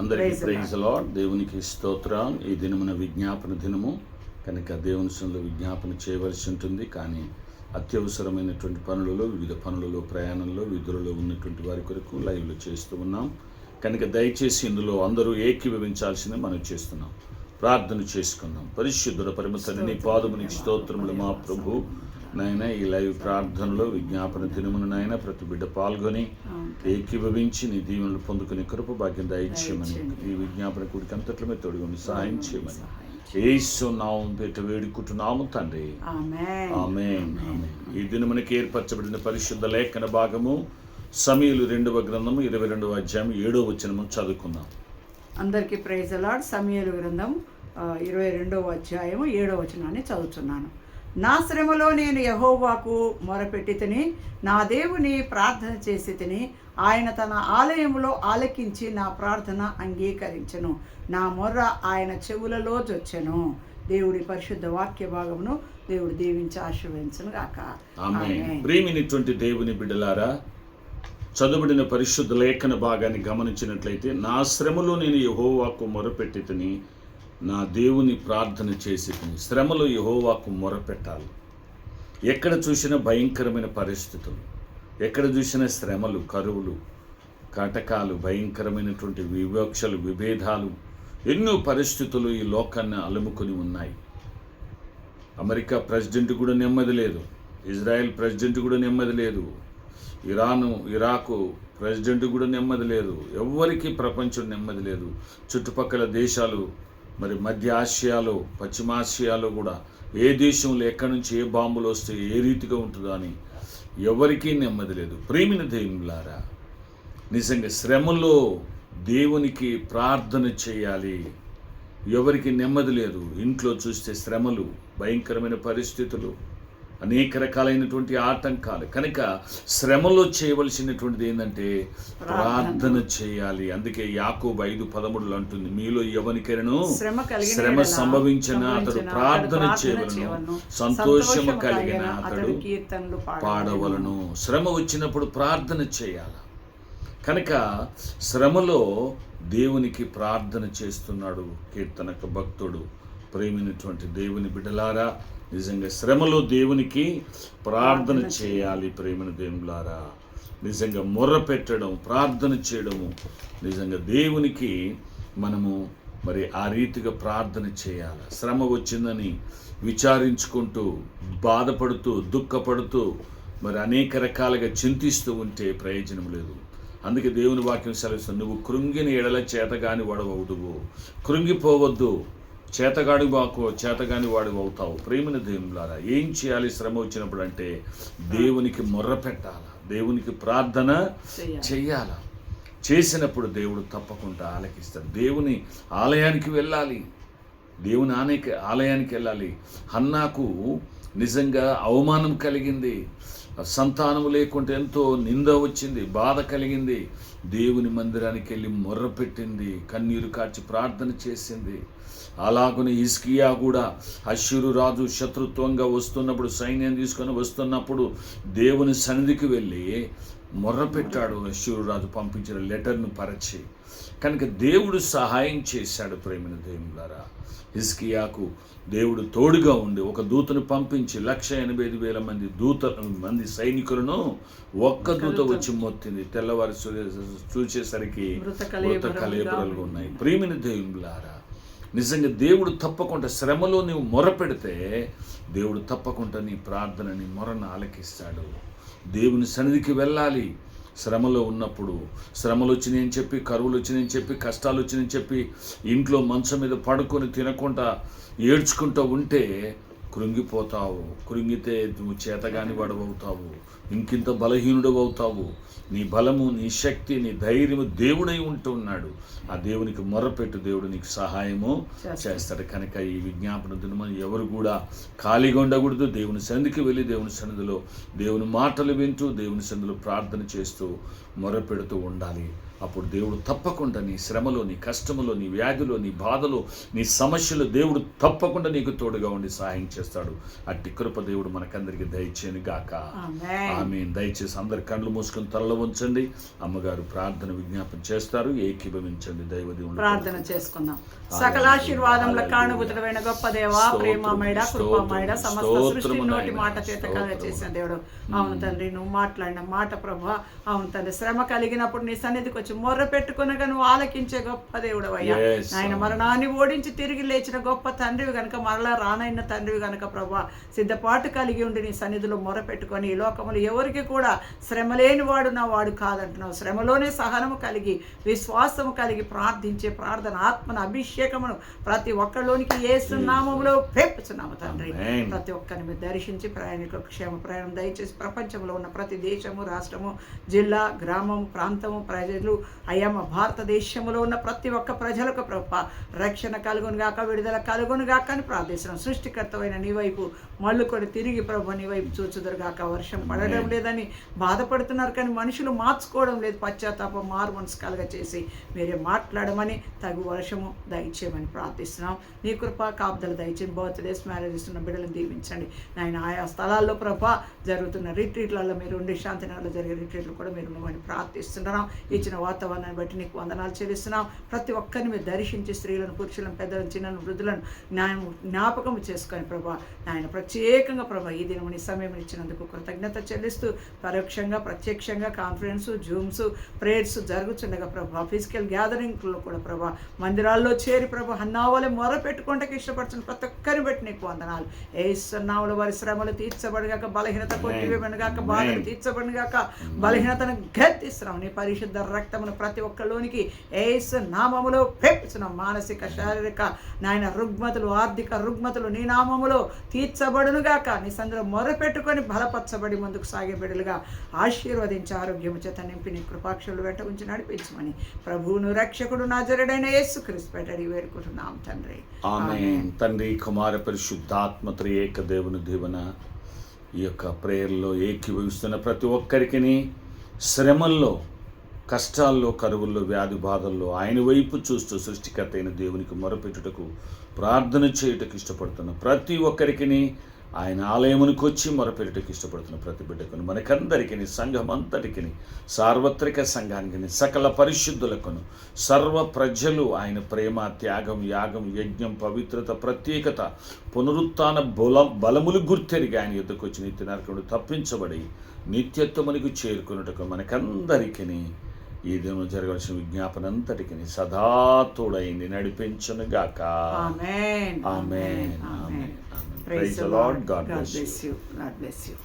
అందరికీ praise lord. దేవునికి స్తోత్రం. ఈ దినమున విజ్ఞాపన దినము కనుక దేవుని సన్నిధిలో విజ్ఞాపన చేయవలసి ఉంటుంది. కానీ అత్యవసరమైనటువంటి పనులలో, వివిధ పనులలో, ప్రయాణంలో, విధులలో ఉన్నటువంటి వారి కొరకు లైవ్లో చేస్తూ ఉన్నాం. కనుక దయచేసి ఇందులో అందరూ ఏకీభవించాల్సిందే మనం చేస్తున్నాం. ప్రార్థన చేసుకుందాం. పరిశుద్ధుడ పరమ తండ్రి, నీ పాదమునికి స్తోత్రములు మా ప్రభు. నాయన ఈ లైవ్ ప్రార్థనలో విజ్ఞాపన దినమును నాయన ప్రతి బిడ్డ పాల్గొని ఏకీభవించి నీ దీవెనలు పొందుకునే కృప భాగ్యం దయచేయమని, ఈ విజ్ఞాపన కూడికి అంతట్లో మీద తోడుకొని సహాయం చేయమని యేసు నామం పేట వేడుకుంటున్నాము తండ్రి. ఆమేన్. ఈ దినమునకి ఏర్పరచబడిన పరిశుద్ధ లేఖన భాగము సమూయేలు 2వ గ్రంథము 22వ అధ్యాయం 7వ వచనము చదువుకుందాం. అందరికీ ప్రైజ్ లార్డ్. సమూయేలు గ్రంథం 22వ అధ్యాయము 7వ వచనాన్ని చదువుతున్నాను. నా శ్రమలో నేను యెహోవాకు మొరపెట్టి తిని, నా దేవుని ప్రార్థన చేసి తిని, ఆయన తన ఆలయములో ఆలకించి నా ప్రార్థన అంగీకరించెను. నా మొర్ర ఆయన చెవులలో జొచ్చెను. దేవుడి పరిశుద్ధ వాక్య భాగమును దేవుడు దీవించి ఆశీర్వదించును గాక. ఆమేన్. ప్రియమైనటువంటి దేవుని బిడ్డలారా, చదువుబడిన పరిశుద్ధ లేఖన భాగాన్ని గమనించినట్లయితే, నా శ్రమలో నేను యెహోవాకు మొరపెట్టి తిని, నా దేవుని ప్రార్థన చేసి తిని. శ్రమలో యెహోవాకు మొరపెట్టాలి. ఎక్కడ చూసినా భయంకరమైన పరిస్థితులు, ఎక్కడ చూసినా శ్రమలు, కరువులు, కాటకాలు, భయంకరమైనటువంటి వివక్షలు, విభేదాలు, ఎన్నో పరిస్థితులు ఈ లోకాన్ని అలుముకొని ఉన్నాయి. అమెరికా ప్రెసిడెంట్ కూడా నెమ్మది లేదు, ఇజ్రాయెల్ ప్రెసిడెంట్ కూడా నెమ్మది లేదు, ఇరాకు ప్రెసిడెంట్ కూడా నెమ్మది లేదు, ఎవ్వరికీ ప్రపంచం నెమ్మది లేదు. చుట్టుపక్కల దేశాలు, మరి మధ్య ఆసియాలో, పశ్చిమాసియాలో కూడా ఏ దేశంలో ఎక్కడి నుంచి ఏ బాంబులు వస్తే ఏ రీతిగా ఉంటుందో అని ఎవరికీ నెమ్మది లేదు. ప్రియమైన దేవులారా, నిజంగా శ్రమలో దేవునికి ప్రార్థన చేయాలి. ఎవరికి నెమ్మది లేదు. ఇంట్లో చూస్తే శ్రమలు, భయంకరమైన పరిస్థితులు, అనేక రకాలైనటువంటి ఆటంకాలు. కనుక శ్రమలో చేయవలసినటువంటిది ఏంటంటే ప్రార్థన చేయాలి. అందుకే యాకోబు 5:13 అంటుంది, మీలో ఎవరికైనా శ్రమ సంభవించిన అతడు ప్రార్థన చేయవలను, సంతోషము కలిగిన అతడు పాడవలను. శ్రమ వచ్చినప్పుడు ప్రార్థన చేయాలి. కనుక శ్రమలో దేవునికి ప్రార్థన చేస్తున్నాడు కీర్తనక భక్తుడు. ప్రేమైనటువంటి దేవుని బిడ్డలారా, నిజంగా శ్రమలో దేవునికి ప్రార్థన చేయాలి. ప్రేమైన దేవులారా, నిజంగా మొర్ర పెట్టడం, ప్రార్థన చేయడము, నిజంగా దేవునికి మనము మరి ఆ రీతిగా ప్రార్థన చేయాలి. శ్రమ వచ్చిందని విచారించుకుంటూ, బాధపడుతూ, దుఃఖపడుతూ, మరి అనేక రకాలుగా చింతిస్తూ ఉంటే ప్రయోజనం లేదు. అందుకే దేవుని వాక్యం సెలవిస్తుంది, నువ్వు కృంగిన ఎడల చేతగాని వాడవవుదువు. కృంగిపోవద్దు, చేతగాని వాడు అవుతావు. ప్రేమైన దేవులారా, ఏం చేయాలి శ్రమ వచ్చినప్పుడు అంటే దేవునికి మొర్ర పెట్టాలి, దేవునికి ప్రార్థన చెయ్యాలి. చేసినప్పుడు దేవుడు తప్పకుండా ఆలకిస్తాడు. దేవుని ఆలయానికి వెళ్ళాలి, దేవుని ఆలయానికి వెళ్ళాలి. హన్నాకు నిజంగా అవమానం కలిగింది, సంతానము లేకుంటే ఎంతో నింద వచ్చింది, బాధ కలిగింది. దేవుని మందిరానికి వెళ్ళి మొర్ర పెట్టింది, కన్నీరు కార్చి ప్రార్థన చేసింది. అలాగనే హిజ్కియా కూడా అష్షూరు రాజు శత్రుత్వంగా వస్తున్నప్పుడు, సైన్యం తీసుకొని వస్తున్నప్పుడు దేవుని సన్నిధికి వెళ్ళి మొర్ర పెట్టాడు. అష్షూరు రాజు పంపించిన లెటర్ను పరచి, కనుక దేవుడు సహాయం చేశాడు. ప్రేమైన దేవులారా, హిజ్కియాకు దేవుడు తోడుగా ఉండి ఒక దూతను పంపించి 185,000 మంది సైనికులను ఒక్క దూత వచ్చి మొత్తింది. తెల్లవారు చూసేసరికి మృత కళేబరాలు ఉన్నాయి. ప్రియమైన దేవులారా, నిజంగా దేవుడు తప్పకుండా శ్రమలో నువ్వు మొర పెడితే దేవుడు తప్పకుండా నీ ప్రార్థనని, మొరను ఆలకిస్తాడు. దేవుని సన్నిధికి వెళ్ళాలి. శ్రమలో ఉన్నప్పుడు, శ్రమలు వచ్చినాయని చెప్పి, కరువులు వచ్చినాయని చెప్పి, కష్టాలు వచ్చినాయని చెప్పి ఇంట్లో మంచం మీద పడుకొని తినకుండా ఏడ్చుకుంటూ ఉంటే కృంగిపోతావు. కృంగితే నువ్వు చేతగాని వాడవుతావు, ఇంకింత బలహీనుడు అవుతావు. నీ బలము, నీ శక్తి, నీ ధైర్యము దేవుడై ఉంటున్నాడు. ఆ దేవునికి మొర్రపెట్టు, దేవుడు నీకు సహాయము చేస్తాడు. కనుక ఈ విజ్ఞాపన దినమని ఎవరు కూడా ఖాళీగా ఉండకూడదు. దేవుని సన్నిధికి వెళ్ళి దేవుని సన్నిధిలో దేవుని మాటలు వింటూ, దేవుని సన్నిధిలో ప్రార్థన చేస్తూ మొర్రపెడుతూ ఉండాలి. అప్పుడు దేవుడు తప్పకుండా నీ శ్రమలో, నీ కష్టములో, నీ వ్యాధిలో, నీ బాధలో, నీ సమస్యలో దేవుడు తప్పకుండా నీకు తోడుగా ఉండి సహాయం చేస్తాడు. అట్టి కృప దేవుడు మనకందరికి దయచేయను గాక. ఆమేన్. దయచేసి అందరి కళ్ళు మూసుకొని తలలో ఉంచండి. అమ్మగారు ప్రార్థన విజ్ఞాపన చేస్తారు, ఏకీభవించండి. దైవదేవుడు ప్రార్థన చేసుకుందాం. సకల ఆశీర్వాదముల కానుగుతుడైన గొప్ప దేవా, ప్రేమమయుడ, కృపామయుడ, సమస్త సృష్టి నోటి మాట చేత చేసిన దేవుడు. అవును తండ్రి, నువ్వు మాట్లాడిన మాట ప్రభా. అవును తండ్రి, శ్రమ కలిగినప్పుడు నీ సన్నిధికి వచ్చి మొర్ర పెట్టుకునగా నువ్వు ఆలకించే గొప్ప దేవుడు అయ్యా. ఆయన మరణాన్ని ఓడించి తిరిగి లేచిన గొప్ప తండ్రివి గనుక, మరలా రానైన తండ్రివి గనుక ప్రభా, సిద్ధపాటు కలిగి ఉండి నీ సన్నిధిలో మొర్ర పెట్టుకొని, ఈ లోకములు ఎవరికి కూడా శ్రమ లేని వాడు నా వాడు కాదంటున్నావు. శ్రమలోనే సహనము కలిగి, విశ్వాసము కలిగి ప్రార్థించే ప్రార్థన ఆత్మను, అభిషేకమును ప్రతి ఒక్కరిలోనికి యేసు నామములో పెంపుచున్నాము తండ్రి. ప్రతి ఒక్కరిని మీరు దర్శించి ప్రయాణికులకు క్షేమ ప్రయాణం దయచేసి ప్రపంచంలో ఉన్న ప్రతి దేశము, రాష్ట్రము, జిల్లా, గ్రామం, ప్రాంతము, ప్రజలు అయ్యా, మా భారతదేశంలో ఉన్న ప్రతి ఒక్క ప్రజలకు ప్రభా రక్షణ కలుగును గాక, విడుదల కలుగును గాక అని ప్రార్థిస్తున్నాం. సృష్టికర్తమైన నీ వైపు మళ్ళుకొని తిరిగి ప్రభు నీ వైపు చూచుదురుగాక. వర్షం పడడం లేదని బాధపడుతున్నారు కానీ మనుషులు మార్చుకోవడం లేదు. పశ్చాత్తాపం, మారు మనసు కలుగ చేసి మీరే మాట్లాడమని, తగు వర్షము దయచేయమని ప్రార్థిస్తున్నాం. నీ కృప కాపుదల దయచేయండి. బర్త్డేస్, మ్యారేజెస్ ఉన్న బిడ్డలను దీవించండి నాయన. ఆయా స్థలాల్లో ప్రభా జరుగుతున్న రిట్రీట్లలో మీరు ఉండి, శాంతినగర్లో జరిగే రిట్రీట్లు కూడా మీరు ఉండమని ప్రార్థిస్తున్నాం. ఇచ్చిన వాతావరణాన్ని బట్టి నీకు వందనాలు చెల్లిస్తున్నాం. ప్రతి ఒక్కరిని మీరు దర్శించి స్త్రీలను, పురుషులను, పెద్దలను, చిన్నలను, వృద్ధులను జ్ఞాపకం చేసుకొని ప్రభా నాయన ప్రత్యేకంగా ప్రభా ఈ దినం నీ సమయం ఇచ్చినందుకు కృతజ్ఞత చెల్లిస్తూ, పరోక్షంగా ప్రత్యక్షంగా కాన్ఫరెన్స్, జూమ్స్, ప్రేయర్స్ జరుగుతుండగా ప్రభా, ఫిజికల్ గ్యాదరింగ్లో కూడా ప్రభా మందిరాల్లో చేరి ప్రభా అన్నావలే మొర పెట్టుకుంటకి ఇష్టపడుతున్న ప్రతి ఒక్కరిని బట్టి నీకు వందనాలు. ఏసునామములో వారి శ్రమలు తీర్చబడిగాక, బలహీనత కొట్టివేయబడిగాక, బాధలు తీర్చబడిగాక, బలహీనతను గద్దిస్తున్నాం. నీ పరిశుద్ధ రక్తమును ప్రతి ఒక్కలోనికి ఏసు నామములో పెంచుతున్నాం. మానసిక, శారీరక నాయన రుగ్మతులు, ఆర్థిక రుగ్మతులు నీ నామములో తీర్చబడునుగాక. నీ సందులో మొర పెట్టుకొని బలపరచబడి ముందుకు సాగే బిడ్డలుగా ఆశీర్వదించి ఆరోగ్యము చేత నింపి నీ కృపాక్షులు వెంట ఉంచి నడిపించమని ప్రభువును రక్షకుడు నాజరుడైన యేసుక్రీస్తు పేరడి వేడుకుంటున్నాం తండ్రి. ఆమేన్. తండ్రి, కుమార, పరిశుద్ధాత్మ త్రియేక దేవుని దీవెన ఈ యొక్క ప్రేయర్లో ఏకీభవిస్తున్న ప్రతి ఒక్కరికి శ్రమల్లో, కష్టాల్లో, కరువుల్లో, వ్యాధి బాధల్లో ఆయన వైపు చూస్తూ సృష్టికర్త అయిన దేవునికి మొరపెట్టుటకు, ప్రార్థన చేయుటకు ఇష్టపడుతున్న ప్రతి ఒక్కరికి, ఆయన ఆలయమునికి వచ్చి మొరపెట్టుటకు ఇష్టపడుతున్న ప్రతి బిడ్డకును, మనకందరికీ, సంఘం అంతటికి, సార్వత్రిక సంఘానికి, సకల పరిశుద్ధులకును, సర్వ ప్రజలు ఆయన ప్రేమ, త్యాగం, యాగం, యజ్ఞం, పవిత్రత, ప్రత్యేకత, పునరుత్థాన బలములు గుర్తెరిగి ఆయన యుద్ధకు వచ్చి నిత్య నరకుడు తప్పించబడి నిత్యత్వమునికి చేరుకున్నట్టుకు మనకందరికీ ఈ దినం జరగాల్సిన విజ్ఞాపన అంతటికి సదా తోడైంది నడిపించునుగాక. ఆమేన్. ఆమేన్. ఆమేన్. Praise the Lord. God bless you. God bless you.